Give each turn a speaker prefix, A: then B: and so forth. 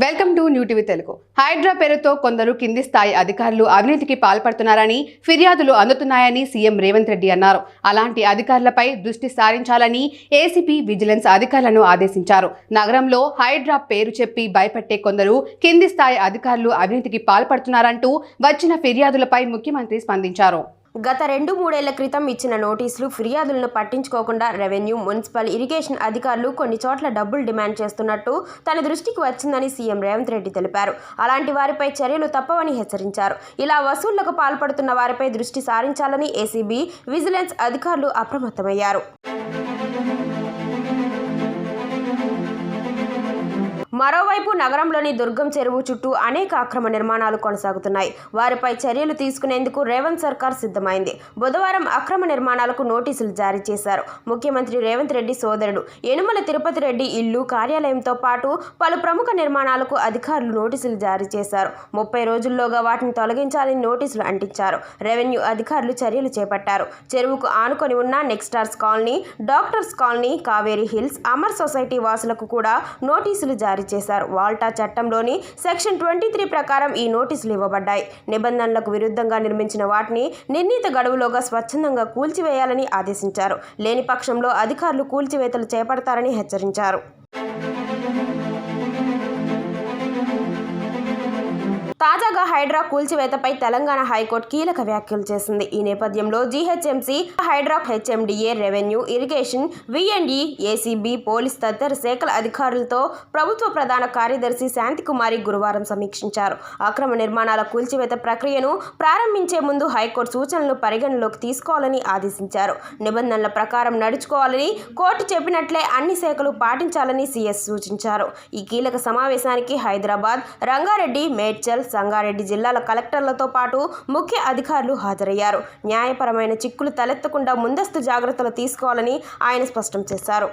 A: Welcome to new TV Telugu. Hydraa పేరుతో కొందరు కింది స్థాయి అధికారులు అవినీతికి పాల్పడుతున్నారని ఫిర్యాదులు అందుతున్నాయని సీఎం రేవంత్ రెడ్డి అన్నారు. అలాంటి అధికారులపై దృష్టి సారించాలని ఏసీపీ విజిలెన్స్ అధికారులను ఆదేశించారు. నగరంలో హైడ్రా పేరు చెప్పి భయపెట్టే కొందరు కింది స్థాయి అధికారులు అవినీతికి పాల్పడుతున్నారంటూ వచ్చిన ఫిర్యాదులపై ముఖ్యమంత్రి స్పందించారు.
B: గత 2-3 ఏళ్ల క్రితం ఇచ్చిన నోటీసులు, ఫిర్యాదులను పట్టించుకోకుండా రెవెన్యూ, మున్సిపల్, ఇరిగేషన్ అధికారులు కొన్ని చోట్ల డబ్బులు డిమాండ్ చేస్తున్నట్టు తన దృష్టికి వచ్చిందని సీఎం రేవంత్ రెడ్డి తెలిపారు. అలాంటి వారిపై చర్యలు తప్పవని హెచ్చరించారు. ఇలా వసూళ్లకు పాల్పడుతున్న వారిపై దృష్టి సారించాలని ఏసీబీ, విజిలెన్స్ అధికారులు అప్రమత్తమయ్యారు. మరోవైపు నగరంలోని దుర్గం చెరువు చుట్టూ అనేక అక్రమ నిర్మాణాలు కొనసాగుతున్నాయి. వారిపై చర్యలు తీసుకునేందుకు రేవంత్ సర్కార్ సిద్ధమైంది. బుధవారం అక్రమ నిర్మాణాలకు నోటీసులు జారీ చేశారు. ముఖ్యమంత్రి రేవంత్ రెడ్డి సోదరుడు యనుమల తిరుపతి రెడ్డి ఇల్లు, కార్యాలయంతో పాటు పలు ప్రముఖ నిర్మాణాలకు అధికారులు నోటీసులు జారీ చేశారు. 30 రోజుల్లోగా వాటిని తొలగించాలని నోటీసులు అంటించారు. రెవెన్యూ అధికారులు చర్యలు చేపట్టారు. చెరువుకు ఆనుకొని ఉన్న నెక్స్టార్స్ colony, doctors colony, Kaveri hills, Amar society వాసులకు కూడా నోటీసులు జారీ చేశారు. వాల్టా చట్టంలోని సెక్షన్ 23 ప్రకారం ఈ నోటీసులు ఇవ్వబడ్డాయి. నిబంధనలకు విరుద్ధంగా నిర్మించిన వాటిని నిర్ణీత గడువులోగా స్వచ్ఛందంగా కూల్చివేయాలని ఆదేశించారు. లేని పక్షంలో అధికారులు కూల్చివేతలు చేపడతారని హెచ్చరించారు. తాజాగా హైడ్రా కూల్చివేతపై తెలంగాణ హైకోర్టు కీలక వ్యాఖ్యలు చేసింది. ఈ నేపథ్యంలో GHMC, Hydraa, HMDA, revenue, irrigation, విఎండ్ఈ, ఏసీబీ, పోలీస్ తదితర శాఖల అధికారులతో ప్రభుత్వ ప్రధాన కార్యదర్శి శాంతికుమారి గురువారం సమీక్షించారు. అక్రమ నిర్మాణాల కూల్చివేత ప్రక్రియను ప్రారంభించే ముందు హైకోర్టు సూచనలు పరిగణలోకి తీసుకోవాలని ఆదేశించారు. నిబంధనల ప్రకారం నడుచుకోవాలని, కోర్టు చెప్పినట్లే అన్ని శాఖలు పాటించాలని సీఎస్ సూచించారు. ఈ కీలక సమావేశానికి హైదరాబాద్, రంగారెడ్డి, మేడ్చల్, సంగారెడ్డి జిల్లాల కలెక్టర్లతో పాటు ముఖ్య అధికారులు హాజరయ్యారు. న్యాయపరమైన చిక్కులు తలెత్తకుండా ముందస్తు జాగ్రత్తలు తీసుకోవాలని ఆయన స్పష్టం చేశారు.